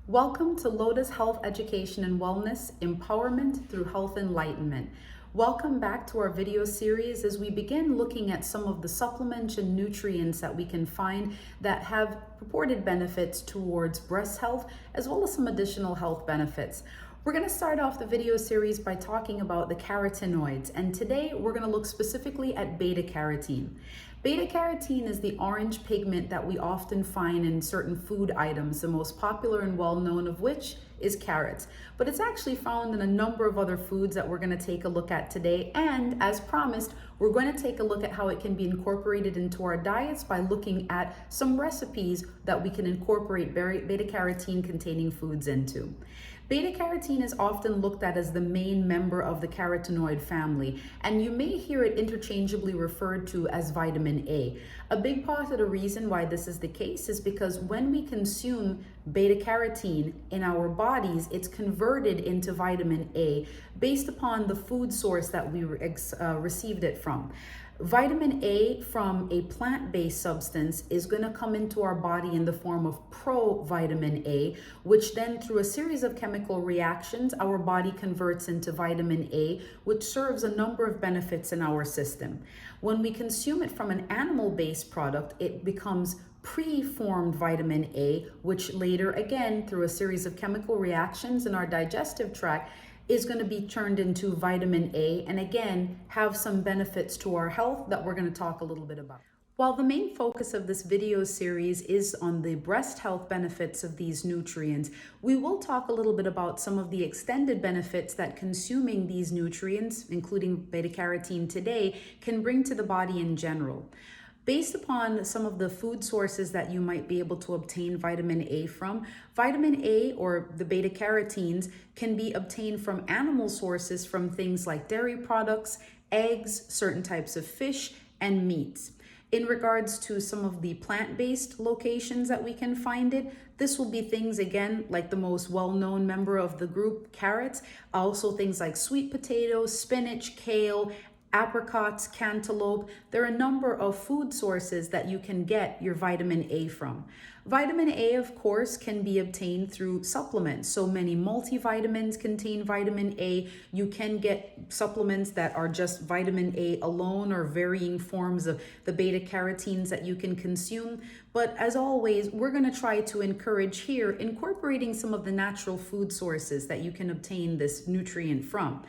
Welcome to Lotus Health Education and Wellness, Empowerment through Health Enlightenment. Welcome back to our video series as we begin looking at some of the supplements and nutrients that we can find that have purported benefits towards breast health, as well as some additional health benefits. We're going to start off the video series by talking about the carotenoids, and today we're going to look specifically at beta-carotene. Beta-carotene is the orange pigment that we often find in certain food items, the most popular and well-known of which is carrots. But it's actually found in a number of other foods that we're going to take a look at today. And as promised, we're going to take a look at how it can be incorporated into our diets by looking at some recipes that we can incorporate beta-carotene containing foods into. Beta-carotene is often looked at as the main member of the carotenoid family, and you may hear it interchangeably referred to as vitamin A. A big part of the reason why this is the case is because when we consume beta-carotene in our bodies, it's converted into vitamin A based upon the food source that we received it from. Vitamin A from a plant-based substance is going to come into our body in the form of provitamin A, which then through a series of chemical reactions, our body converts into vitamin A, which serves a number of benefits in our system. When we consume it from an animal-based product, it becomes preformed vitamin A, which later, again, through a series of chemical reactions in our digestive tract, is going to be turned into vitamin A, and again have some benefits to our health that we're going to talk a little bit about. While the main focus of this video series is on the breast health benefits of these nutrients, we will talk a little bit about some of the extended benefits that consuming these nutrients, including beta-carotene today, can bring to the body in general. Based upon some of the food sources that you might be able to obtain vitamin A from, vitamin A or the beta-carotenes can be obtained from animal sources from things like dairy products, eggs, certain types of fish, and meats. In regards to some of the plant-based locations that we can find it, this will be things, again, like the most well-known member of the group, carrots, also things like sweet potatoes, spinach, kale, apricots, cantaloupe. There are a number of food sources that you can get your vitamin A from. Vitamin A, of course, can be obtained through supplements. So many multivitamins contain vitamin A. You can get supplements that are just vitamin A alone or varying forms of the beta-carotenes that you can consume. But as always, we're going to try to encourage here incorporating some of the natural food sources that you can obtain this nutrient from.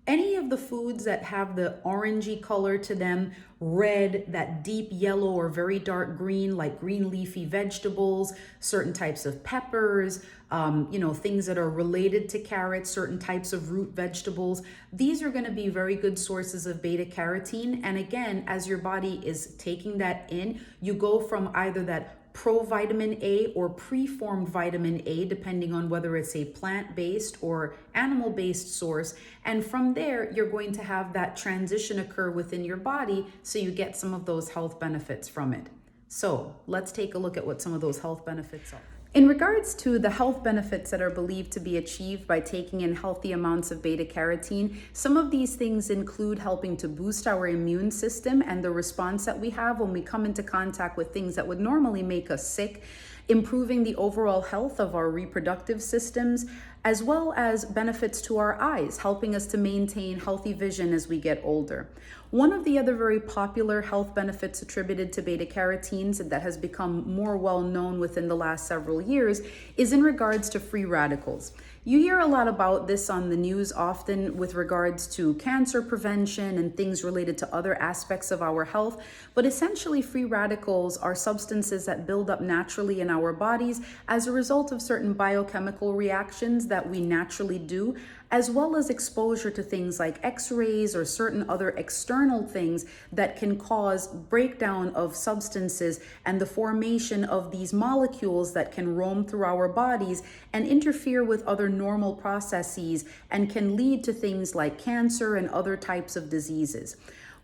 Any of the foods that have the orangey color to them, red, that deep yellow or very dark green, like green leafy vegetables, certain types of peppers, things that are related to carrots, certain types of root vegetables, these are going to be very good sources of beta-carotene. And again, as your body is taking that in, you go from either that provitamin A or preformed vitamin A, depending on whether it's a plant-based or animal-based source. And from there, you're going to have that transition occur within your body so you get some of those health benefits from it. So let's take a look at what some of those health benefits are. In regards to the health benefits that are believed to be achieved by taking in healthy amounts of beta-carotene, some of these things include helping to boost our immune system and the response that we have when we come into contact with things that would normally make us sick, improving the overall health of our reproductive systems, as well as benefits to our eyes, helping us to maintain healthy vision as we get older. One of the other very popular health benefits attributed to beta-carotenes that has become more well known within the last several years is in regards to free radicals. You hear a lot about this on the news often with regards to cancer prevention and things related to other aspects of our health, but essentially free radicals are substances that build up naturally in our bodies as a result of certain biochemical reactions that we naturally do, as well as exposure to things like X-rays or certain other external things that can cause breakdown of substances and the formation of these molecules that can roam through our bodies and interfere with other normal processes and can lead to things like cancer and other types of diseases.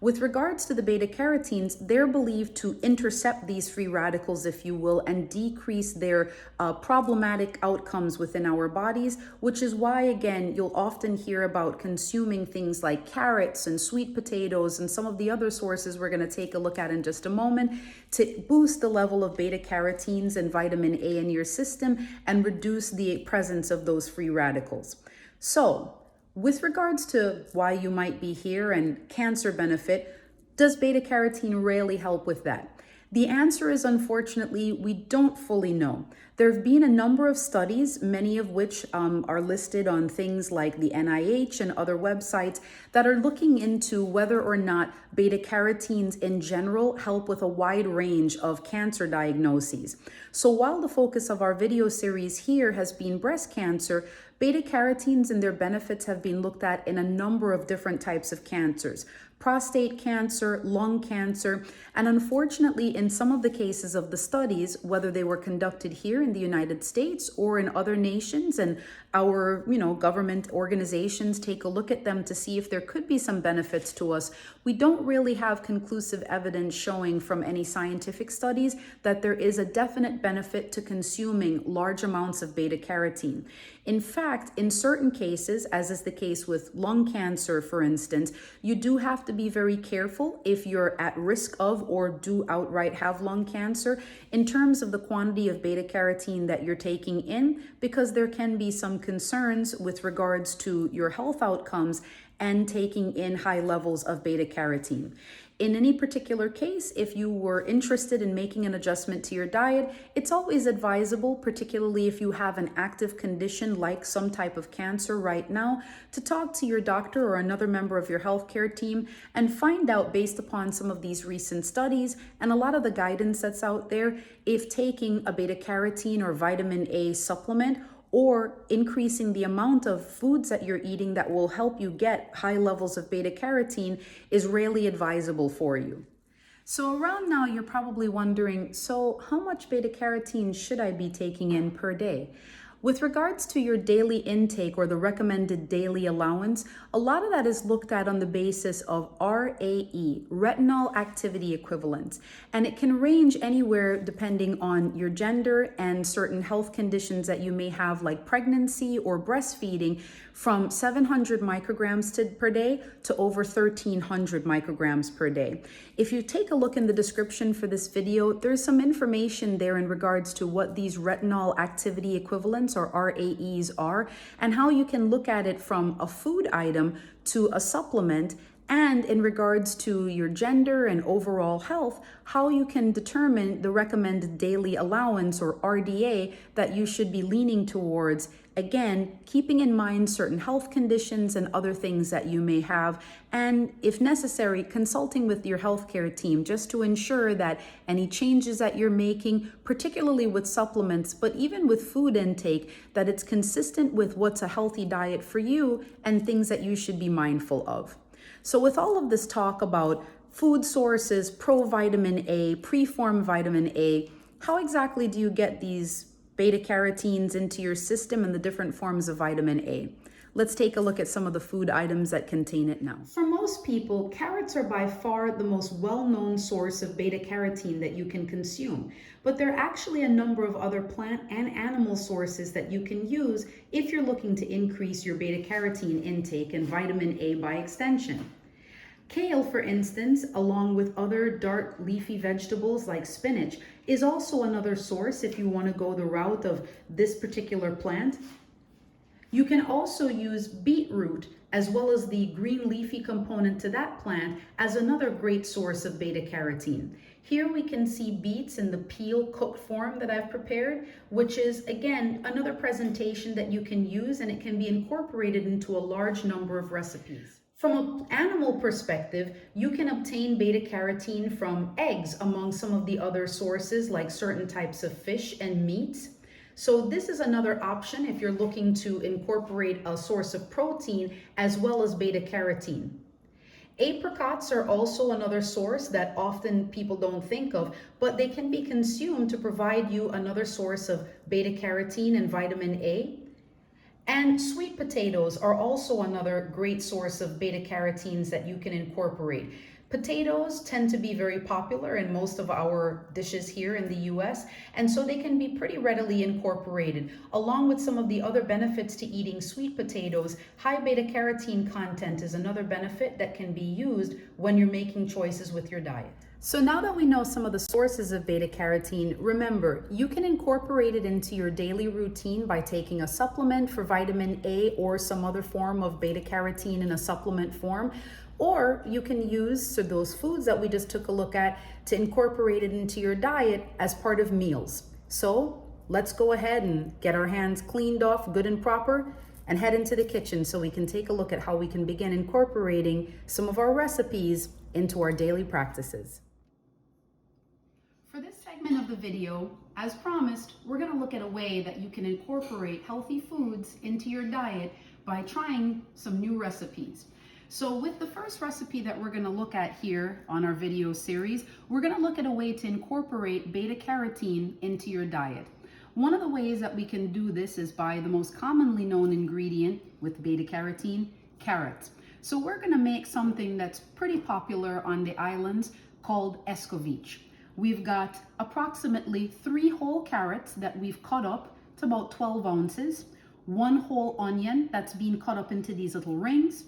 With regards to the beta carotenes, they're believed to intercept these free radicals, if you will, and decrease their problematic outcomes within our bodies, which is why, again, you'll often hear about consuming things like carrots and sweet potatoes and some of the other sources we're going to take a look at in just a moment to boost the level of beta carotenes and vitamin A in your system and reduce the presence of those free radicals. So, with regards to why you might be here and cancer benefit, does beta-carotene really help with that? The answer is, unfortunately, we don't fully know. There have been a number of studies, many of which are listed on things like the NIH and other websites, that are looking into whether or not beta-carotenes in general help with a wide range of cancer diagnoses. So while the focus of our video series here has been breast cancer, beta-carotenes and their benefits have been looked at in a number of different types of cancers. Prostate cancer, lung cancer, and unfortunately in some of the cases of the studies, whether they were conducted here in the United States or in other nations, and our government organizations take a look at them to see if there could be some benefits to us, we don't really have conclusive evidence showing from any scientific studies that there is a definite benefit to consuming large amounts of beta-carotene. In fact, in certain cases, as is the case with lung cancer, for instance, you do have to be very careful if you're at risk of or do outright have lung cancer in terms of the quantity of beta-carotene that you're taking in, because there can be some concerns with regards to your health outcomes and taking in high levels of beta-carotene. In any particular case, if you were interested in making an adjustment to your diet, it's always advisable, particularly if you have an active condition like some type of cancer right now, to talk to your doctor or another member of your healthcare team and find out, based upon some of these recent studies and a lot of the guidance that's out there, if taking a beta-carotene or vitamin A supplement or increasing the amount of foods that you're eating that will help you get high levels of beta-carotene is really advisable for you. So around now, you're probably wondering, so how much beta-carotene should I be taking in per day? With regards to your daily intake or the recommended daily allowance, a lot of that is looked at on the basis of RAE, retinal activity equivalents, and it can range anywhere depending on your gender and certain health conditions that you may have, like pregnancy or breastfeeding, from 700 micrograms per day to over 1,300 micrograms per day. If you take a look in the description for this video, there's some information there in regards to what these retinal activity equivalents or RAEs are, and how you can look at it from a food item to a supplement, and in regards to your gender and overall health, how you can determine the recommended daily allowance or RDA that you should be leaning towards. Again, keeping in mind certain health conditions and other things that you may have, and if necessary, consulting with your healthcare team just to ensure that any changes that you're making, particularly with supplements, but even with food intake, that it's consistent with what's a healthy diet for you and things that you should be mindful of. So with all of this talk about food sources, provitamin A, preformed vitamin A, how exactly do you get these beta-carotenes into your system and the different forms of vitamin A? Let's take a look at some of the food items that contain it now. For most people, carrots are by far the most well-known source of beta-carotene that you can consume, but there are actually a number of other plant and animal sources that you can use if you're looking to increase your beta-carotene intake and vitamin A by extension. Kale, for instance, along with other dark leafy vegetables like spinach, is also another source if you want to go the route of this particular plant. You can also use beetroot, as well as the green leafy component to that plant, as another great source of beta-carotene. Here we can see beets in the peel cooked form that I've prepared, which is, again, another presentation that you can use, and it can be incorporated into a large number of recipes. From an animal perspective, you can obtain beta-carotene from eggs, among some of the other sources like certain types of fish and meats. So this is another option if you're looking to incorporate a source of protein as well as beta-carotene. Apricots are also another source that often people don't think of, but they can be consumed to provide you another source of beta-carotene and vitamin A. And sweet potatoes are also another great source of beta-carotenes that you can incorporate. Potatoes tend to be very popular in most of our dishes here in the US, and so they can be pretty readily incorporated. Along with some of the other benefits to eating sweet potatoes, high beta-carotene content is another benefit that can be used when you're making choices with your diet. So now that we know some of the sources of beta-carotene, remember, you can incorporate it into your daily routine by taking a supplement for vitamin A or some other form of beta-carotene in a supplement form, or you can use those foods that we just took a look at to incorporate it into your diet as part of meals. So let's go ahead and get our hands cleaned off good and proper and head into the kitchen so we can take a look at how we can begin incorporating some of our recipes into our daily practices. For this segment of the video, as promised, we're going to look at a way that you can incorporate healthy foods into your diet by trying some new recipes. So with the first recipe that we're going to look at here on our video series, we're going to look at a way to incorporate beta-carotene into your diet. One of the ways that we can do this is by the most commonly known ingredient with beta-carotene, carrots. So we're going to make something that's pretty popular on the islands called Escovitch. We've got approximately 3 whole carrots that we've cut up to about 12 ounces, 1 whole onion that's been cut up into these little rings,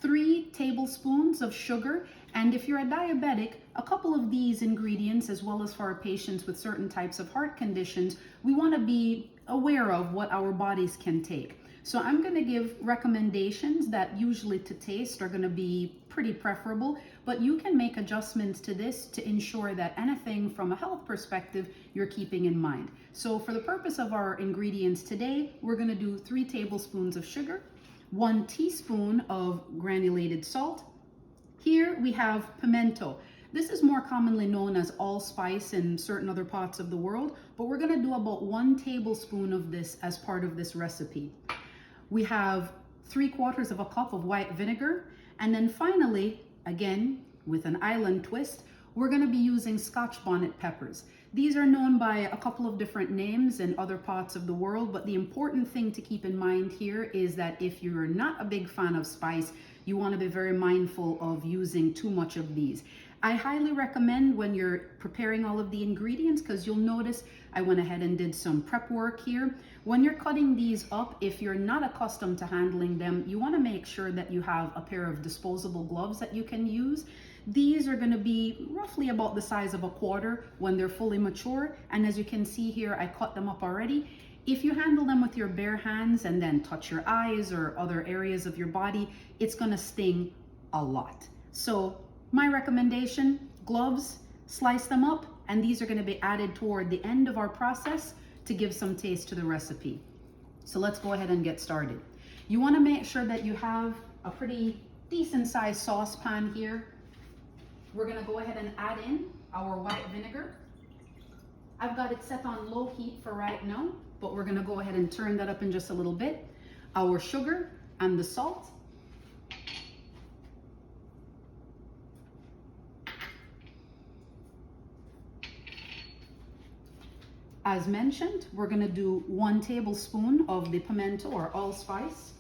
3 tablespoons of sugar, and if you're a diabetic, a couple of these ingredients, as well as for our patients with certain types of heart conditions, we want to be aware of what our bodies can take. So I'm going to give recommendations that usually to taste are going to be pretty preferable, but you can make adjustments to this to ensure that anything from a health perspective you're keeping in mind. So for the purpose of our ingredients today, we're going to do 3 tablespoons of sugar, 1 teaspoon of granulated salt. Here we have pimento. This is more commonly known as allspice in certain other parts of the world, but we're going to do about 1 tablespoon of this as part of this recipe. We have 3/4 of a cup of white vinegar, and then finally, again, with an island twist, we're going to be using Scotch bonnet peppers. These are known by a couple of different names in other parts of the world, but the important thing to keep in mind here is that if you're not a big fan of spice, you want to be very mindful of using too much of these. I highly recommend when you're preparing all of the ingredients, because you'll notice I went ahead and did some prep work here. When you're cutting these up, if you're not accustomed to handling them, you want to make sure that you have a pair of disposable gloves that you can use. These are going to be roughly about the size of a quarter when they're fully mature, and as you can see here, I cut them up already. If you handle them with your bare hands and then touch your eyes or other areas of your body, it's going to sting a lot. So my recommendation, gloves, slice them up, and these are going to be added toward the end of our process to give some taste to the recipe. So let's go ahead and get started. You want to make sure that you have a pretty decent sized saucepan here. We're going to go ahead and add in our white vinegar. I've got it set on low heat for right now, but we're going to go ahead and turn that up in just a little bit. Our sugar and the salt. As mentioned, we're going to do 1 tablespoon of the pimento or allspice.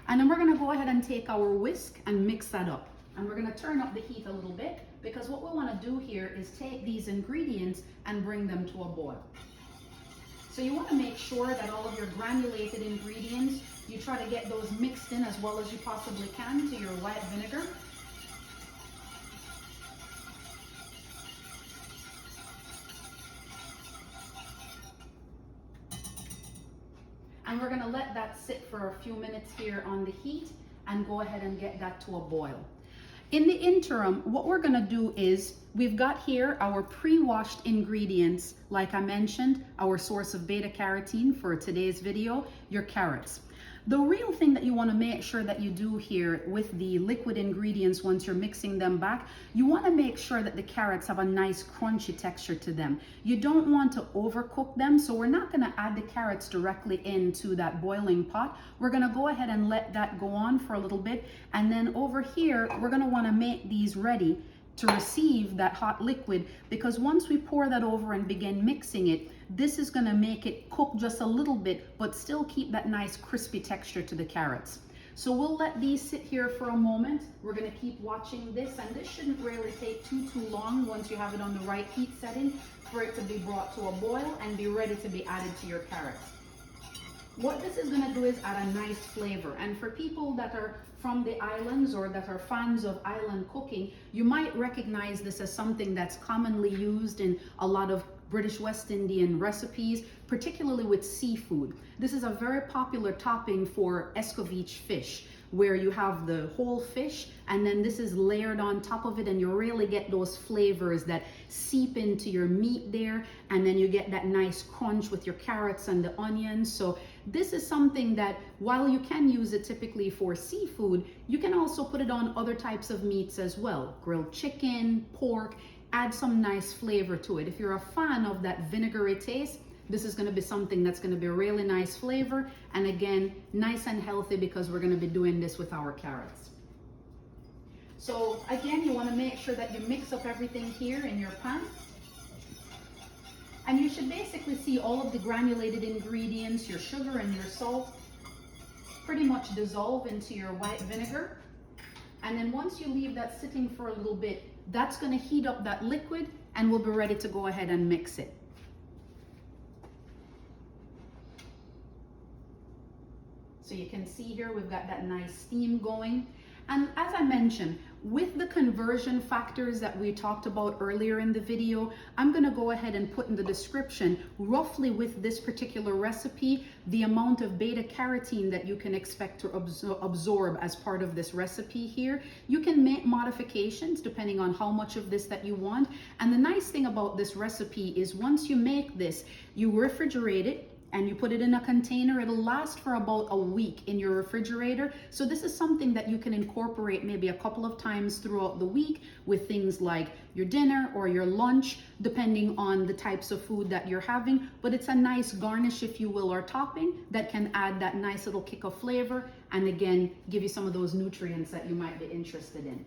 And then we're going to go ahead and take our whisk and mix that up. And we're going to turn up the heat a little bit, because what we want to do here is take these ingredients and bring them to a boil. So you want to make sure that all of your granulated ingredients, you try to get those mixed in as well as you possibly can to your white vinegar. And we're going to let that sit for a few minutes here on the heat and go ahead and get that to a boil. In the interim, what we're going to do is we've got here our pre-washed ingredients. Like I mentioned, our source of beta-carotene for today's video, your carrots. The real thing that you want to make sure that you do here with the liquid ingredients once you're mixing them back, you want to make sure that the carrots have a nice crunchy texture to them. You don't want to overcook them, so we're not going to add the carrots directly into that boiling pot. We're going to go ahead and let that go on for a little bit, and then over here we're going to want to make these ready to receive that hot liquid, because once we pour that over and begin mixing it, this is going to make it cook just a little bit but still keep that nice crispy texture to the carrots. So we'll let these sit here for a moment. We're gonna keep watching this, and this shouldn't really take too long once you have it on the right heat setting for it to be brought to a boil and be ready to be added to your carrots. What this is gonna do is add a nice flavor. And for people that are from the islands or that are fans of island cooking, you might recognize this as something that's commonly used in a lot of British West Indian recipes, particularly with seafood. This is a very popular topping for Escovitch fish, where you have the whole fish and then this is layered on top of it, and you really get those flavors that seep into your meat there, and then you get that nice crunch with your carrots and the onions. So this is something that, while you can use it typically for seafood, you can also put it on other types of meats as well. Grilled chicken, pork, add some nice flavor to it. If you're a fan of that vinegary taste, this is going to be something that's going to be a really nice flavor, and again, nice and healthy because we're going to be doing this with our carrots. So again, you want to make sure that you mix up everything here in your pan. And you should basically see all of the granulated ingredients, your sugar and your salt, pretty much dissolve into your white vinegar. And then once you leave that sitting for a little bit, that's going to heat up that liquid and we'll be ready to go ahead and mix it. So you can see here we've got that nice steam going. And as I mentioned, with the conversion factors that we talked about earlier in the video, I'm going to go ahead and put in the description, roughly with this particular recipe, the amount of beta-carotene that you can expect to absorb as part of this recipe here. You can make modifications depending on how much of this that you want. And the nice thing about this recipe is once you make this, you refrigerate it, and you put it in a container. It'll last for about a week in your refrigerator. So this is something that you can incorporate maybe a couple of times throughout the week with things like your dinner or your lunch, depending on the types of food that you're having. But it's a nice garnish, if you will, or topping that can add that nice little kick of flavor and again, give you some of those nutrients that you might be interested in.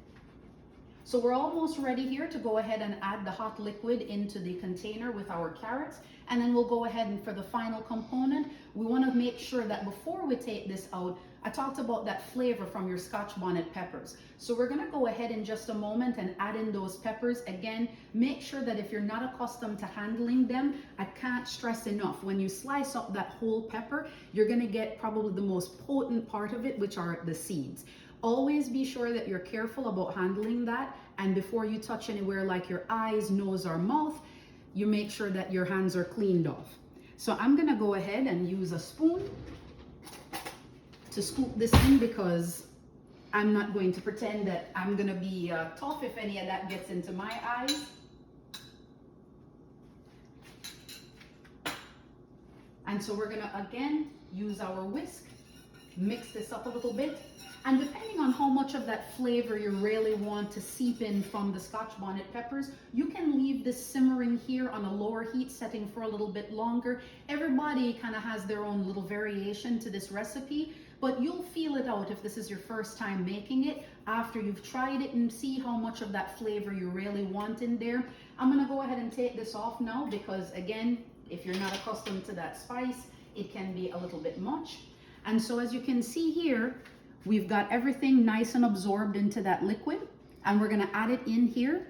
So we're almost ready here to go ahead and add the hot liquid into the container with our carrots. And then we'll go ahead and for the final component, we want to make sure that before we take this out, I talked about that flavor from your Scotch bonnet peppers. So we're going to go ahead in just a moment and add in those peppers. Again, make sure that if you're not accustomed to handling them, I can't stress enough, when you slice up that whole pepper, you're going to get probably the most potent part of it, which are the seeds. Always be sure that you're careful about handling that, and before you touch anywhere like your eyes, nose, or mouth, you make sure that your hands are cleaned off. So I'm gonna go ahead and use a spoon to scoop this in because I'm not going to pretend that I'm gonna be tough if any of that gets into my eyes. And so we're gonna again use our whisk, mix this up a little bit. And depending on how much of that flavor you really want to seep in from the Scotch bonnet peppers, you can leave this simmering here on a lower heat setting for a little bit longer. Everybody kind of has their own little variation to this recipe, but you'll feel it out if this is your first time making it after you've tried it and see how much of that flavor you really want in there. I'm gonna go ahead and take this off now because again, if you're not accustomed to that spice, it can be a little bit much. And so as you can see here, we've got everything nice and absorbed into that liquid, and we're gonna add it in here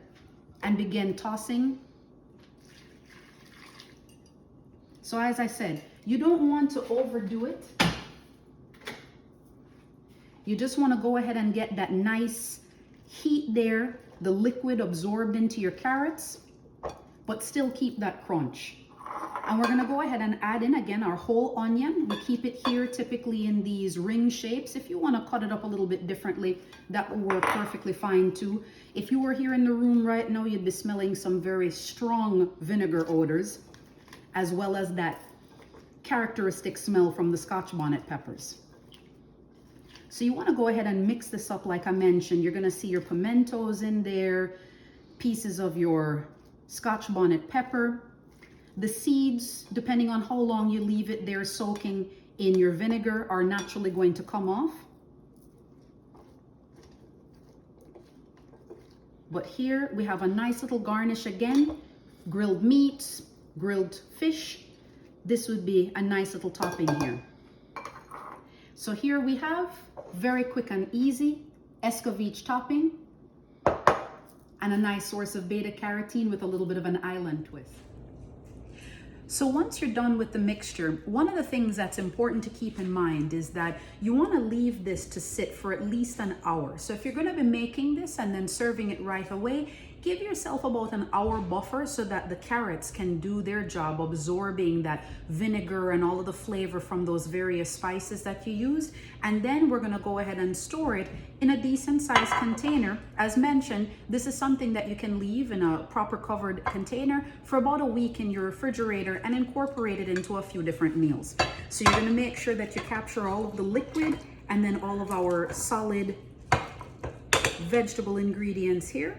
and begin tossing. So as I said, you don't want to overdo it. You just wanna go ahead and get that nice heat there, the liquid absorbed into your carrots, but still keep that crunch. And we're gonna go ahead and add in again our whole onion. We keep it here typically in these ring shapes. If you wanna cut it up a little bit differently, that will work perfectly fine too. If you were here in the room right now, you'd be smelling some very strong vinegar odors, as well as that characteristic smell from the Scotch bonnet peppers. So you wanna go ahead and mix this up like I mentioned. You're gonna see your pimentos in there, pieces of your Scotch bonnet pepper. The seeds, depending on how long you leave it there soaking in your vinegar, are naturally going to come off. But here we have a nice little garnish again, grilled meats, grilled fish. This would be a nice little topping here. So here we have very quick and easy Escovitch topping and a nice source of beta-carotene with a little bit of an island twist. So once you're done with the mixture, one of the things that's important to keep in mind is that you want to leave this to sit for at least an hour. So if you're going to be making this and then serving it right away, give yourself about an hour buffer so that the carrots can do their job absorbing that vinegar and all of the flavor from those various spices that you used. And then we're going to go ahead and store it in a decent sized container. As mentioned, this is something that you can leave in a proper covered container for about a week in your refrigerator and incorporate it into a few different meals. So you're going to make sure that you capture all of the liquid and then all of our solid vegetable ingredients here.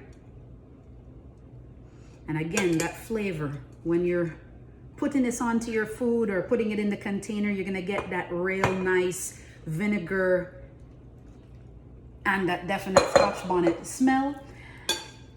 And again, that flavor, when you're putting this onto your food or putting it in the container, you're gonna get that real nice vinegar and that definite Scotch bonnet smell.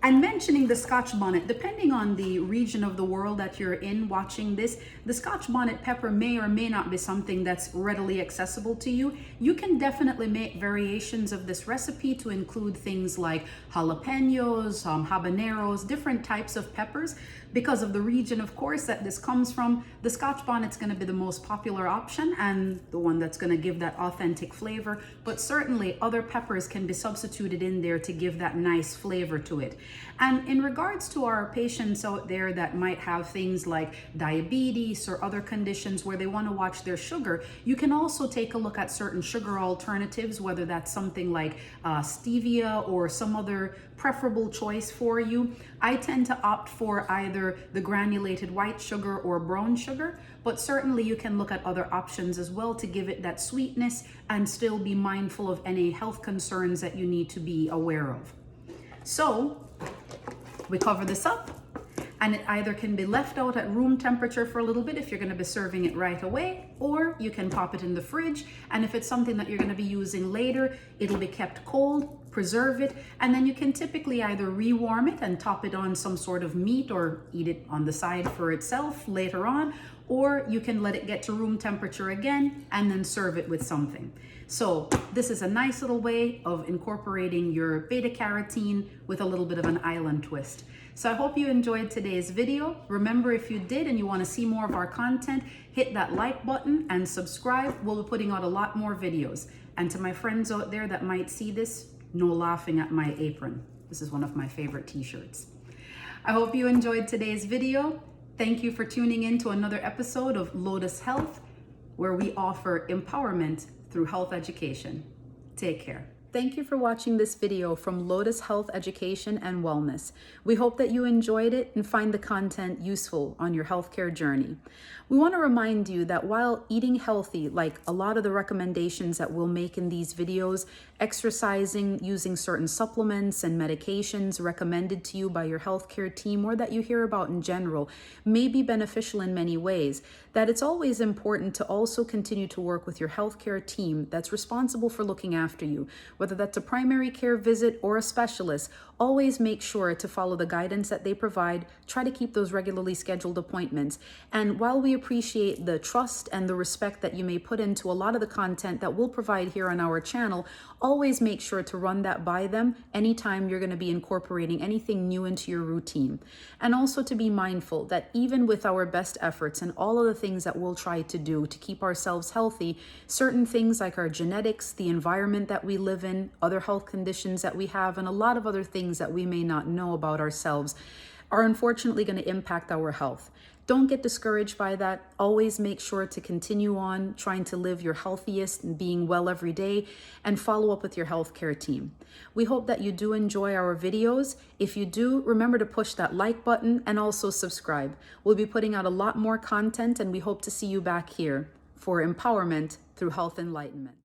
And mentioning the Scotch bonnet, depending on the region of the world that you're in watching this, the Scotch bonnet pepper may or may not be something that's readily accessible to you. You can definitely make variations of this recipe to include things like jalapenos, habaneros, different types of peppers. Because of the region, of course, that this comes from, the Scotch bonnet's going to be the most popular option and the one that's going to give that authentic flavor. But certainly other peppers can be substituted in there to give that nice flavor to it. And in regards to our patients out there that might have things like diabetes or other conditions where they want to watch their sugar, you can also take a look at certain sugar alternatives, whether that's something like stevia or some other preferable choice for you. I tend to opt for either the granulated white sugar or brown sugar, but certainly you can look at other options as well to give it that sweetness and still be mindful of any health concerns that you need to be aware of. So we cover this up, and it either can be left out at room temperature for a little bit if you're going to be serving it right away, or you can pop it in the fridge, and if it's something that you're going to be using later, it'll be kept cold, preserve it, and then you can typically either rewarm it and top it on some sort of meat or eat it on the side for itself later on, or you can let it get to room temperature again and then serve it with something. So this is a nice little way of incorporating your beta-carotene with a little bit of an island twist. So I hope you enjoyed today's video. Remember, if you did and you want to see more of our content, hit that like button and subscribe. We'll be putting out a lot more videos. And to my friends out there that might see this, no laughing at my apron. This is one of my favorite t-shirts. I hope you enjoyed today's video. Thank you for tuning in to another episode of Lotus Health, where we offer empowerment through health education. Take care. Thank you for watching this video from Lotus Health Education and Wellness. We hope that you enjoyed it and find the content useful on your healthcare journey. We want to remind you that while eating healthy, like a lot of the recommendations that we'll make in these videos, exercising, using certain supplements and medications recommended to you by your healthcare team or that you hear about in general, may be beneficial in many ways, that it's always important to also continue to work with your healthcare team that's responsible for looking after you. Whether that's a primary care visit or a specialist, always make sure to follow the guidance that they provide. Try to keep those regularly scheduled appointments. And while we appreciate the trust and the respect that you may put into a lot of the content that we'll provide here on our channel, always make sure to run that by them anytime you're going to be incorporating anything new into your routine. And also to be mindful that even with our best efforts and all of the things that we'll try to do to keep ourselves healthy, certain things like our genetics, the environment that we live in, other health conditions that we have, and a lot of other things that we may not know about ourselves are unfortunately going to impact our health. Don't get discouraged by that. Always make sure to continue on trying to live your healthiest and being well every day, and follow up with your healthcare team. We hope that you do enjoy our videos. If you do, remember to push that like button and also subscribe. We'll be putting out a lot more content, and we hope to see you back here for empowerment through health enlightenment.